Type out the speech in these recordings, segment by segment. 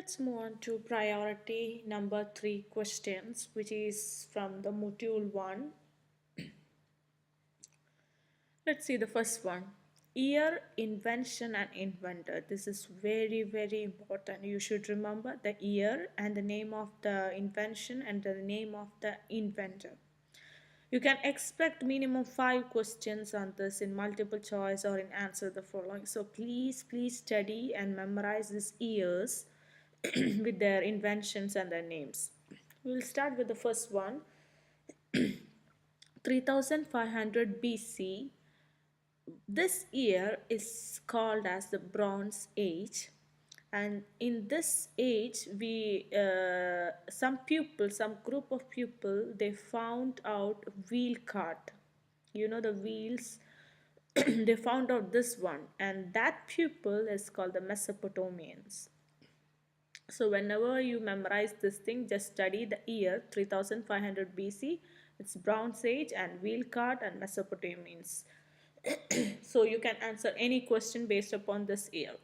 Let's move on to priority number 3 questions, which is from the module 1. Let's see the first one. Year, invention, and inventor. This is very, very important. You should remember the year and the name of the invention and the name of the inventor. You can expect minimum 5 questions on this in multiple choice or in answer the following. So please study and memorize these years with their inventions and their names. We'll start with the first one. 3500 BC. This year is called as the Bronze Age, and in this age some group of people, they found out wheel cart, the wheels. They found out this one, and that people is called the Mesopotamians. So whenever you memorize this thing, just study the year 3500 BC. It's Bronze Age and wheel cart and Mesopotamians. So you can answer any question based upon this year.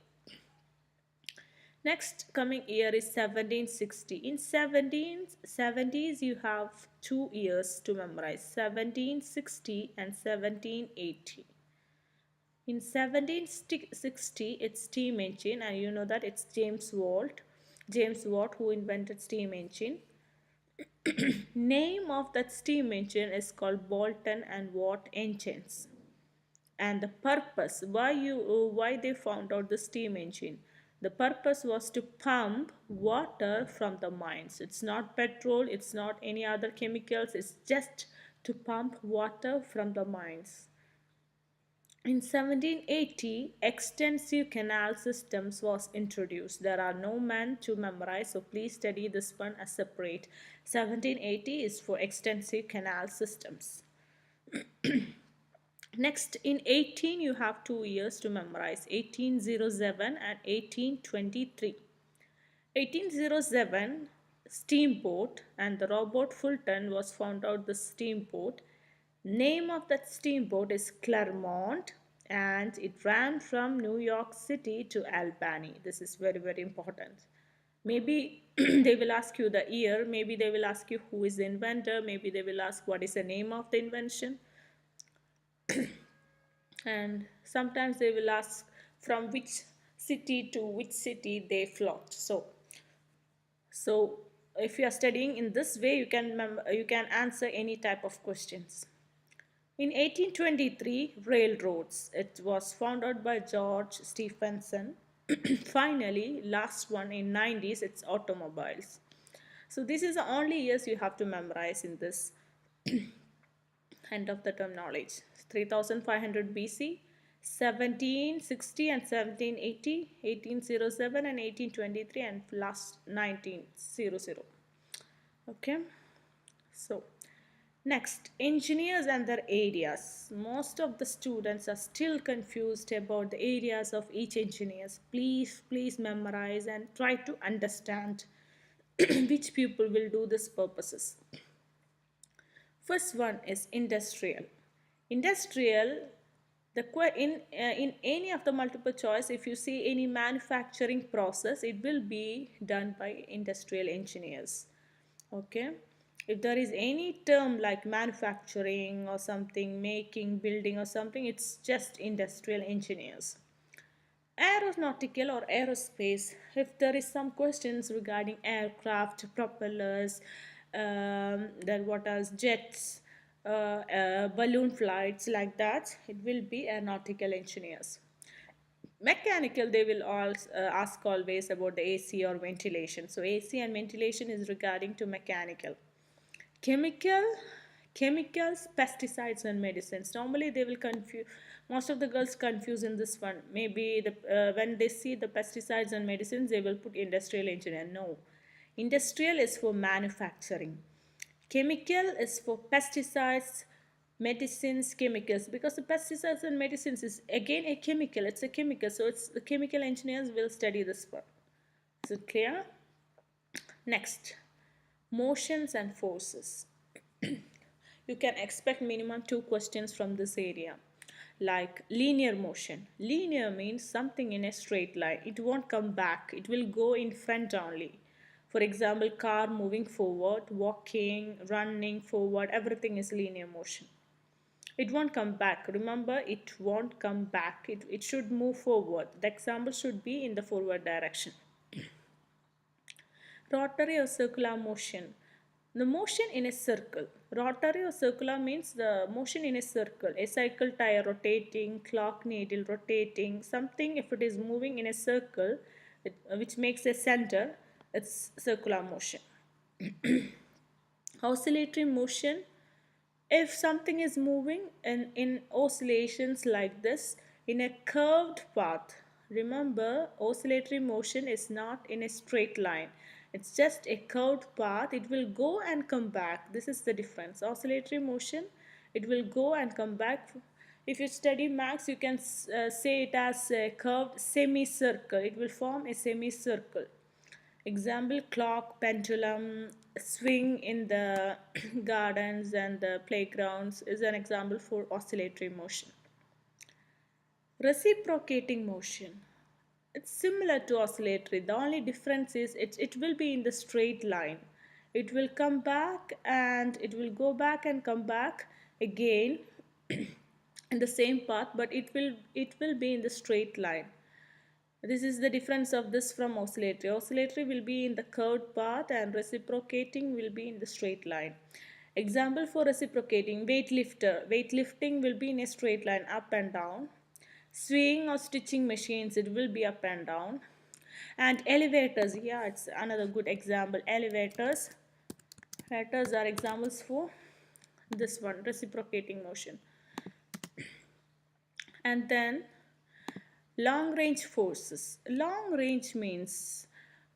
Next coming year is 1760. In 1770s you have 2 years to memorize, 1760 and 1780. In 1760 it's steam engine, and you know that it's James Watt who invented steam engine. Name of that steam engine is called Boulton and Watt engines. And the purpose, why they found out the steam engine, the purpose was to pump water from the mines. It's not petrol, it's not any other chemicals, it's just to pump water from the mines. In 1780, extensive canal systems was introduced. There are no men to memorize, so please study this one as separate. 1780 is for extensive canal systems. Next, in 18 you have 2 years to memorize, 1807 and 1823. 1807, steamboat, and the Robert Fulton was found out the steamboat. Name of that steamboat is Clermont, and it ran from New York City to Albany. This is very, very important. Maybe they will ask you the year, maybe they will ask you who is the inventor, maybe they will ask what is the name of the invention. And sometimes they will ask from which city to which city they flocked. So if you are studying in this way, you can answer any type of questions. In 1823, railroads. It was founded by George Stephenson. Finally, last one in 90s, it's automobiles. So this is the only years you have to memorize in this end of the term knowledge. 3500 BC, 1760 and 1780, 1807 and 1823, and last 1900. Okay, so next, engineers and their areas. Most of the students are still confused about the areas of each engineers. Please memorize and try to understand which people will do these purposes. First one is industrial. Industrial, in any of the multiple choice, if you see any manufacturing process, it will be done by industrial engineers. Okay, if there is any term like manufacturing or something, making, building or something, it's just industrial engineers. Aeronautical or aerospace, if there is some questions regarding aircraft, propellers, then what else, jets, balloon flights, like that, it will be aeronautical engineers. Mechanical, they will also ask always about the AC or ventilation. So AC and ventilation is regarding to mechanical. Chemicals, pesticides and medicines. Normally they will confuse, most of the girls confuse in this one. Maybe when they see the pesticides and medicines, they will put industrial engineer. No, industrial is for manufacturing. Chemical is for pesticides, medicines, chemicals, because the pesticides and medicines is again a chemical. It's a chemical, so it's the chemical engineers will study this one. Is it clear? Next, motions and forces. You can expect minimum 2 questions from this area. like linear motion. Linear means something in a straight line. It won't come back. It will go in front only. For example, car moving forward, walking, running forward, everything is linear motion. It won't come back. Remember, it won't come back. It should move forward. The example should be in the forward direction. Rotary or circular motion. The motion in a circle. Rotary or circular means the motion in a circle. A cycle tire rotating, clock needle rotating, something if it is moving in a circle, which makes a center, it's circular motion. Oscillatory motion, if something is moving in oscillations like this in a curved path, remember oscillatory motion is not in a straight line, it's just a curved path. It will go and come back. This is the difference. Oscillatory motion, it will go and come back. If you study max, you can say it as a curved semicircle. It will form a semicircle. Example, clock, pendulum, swing in the gardens and the playgrounds is an example for oscillatory motion. Reciprocating motion. It's similar to oscillatory. The only difference is it will be in the straight line. It will come back and it will go back and come back again in the same path, but it will be in the straight line. This is the difference of this from oscillatory. Oscillatory will be in the curved path and reciprocating will be in the straight line. Example for reciprocating, weightlifter. Weightlifting will be in a straight line, up and down. Sewing or stitching machines, it will be up and down. And elevators, yeah, it's another good example. Elevators. Elevators are examples for this one, reciprocating motion. And then long range forces. Long range means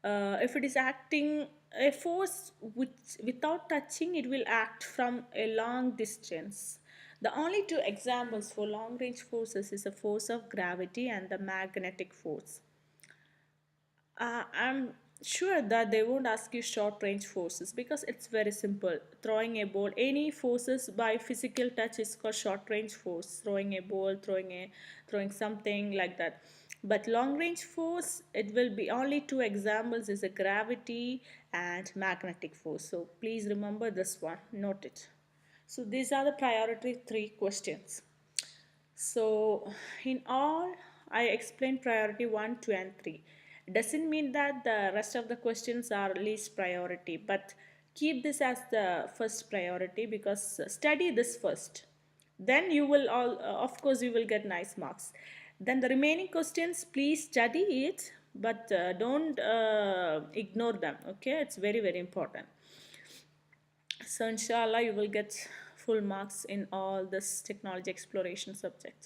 if it is acting a force which without touching, it will act from a long distance. The only two examples for long range forces is the force of gravity and the magnetic force. I'm sure that they won't ask you short range forces because it's very simple. Throwing a ball, any forces by physical touch is called short range force. Throwing a ball, throwing something like that. But long range force, it will be only two examples is a gravity and magnetic force. So please remember this one, note it. So these are the priority 3 questions. So in all, I explained priority 1, 2 and 3. Doesn't mean that the rest of the questions are least priority, but keep this as the first priority because study this first. Then you will all, of course, you will get nice marks. Then the remaining questions, please study it, but don't ignore them. Okay, it's very, very important. So inshallah, you will get full marks in all this technology exploration subject.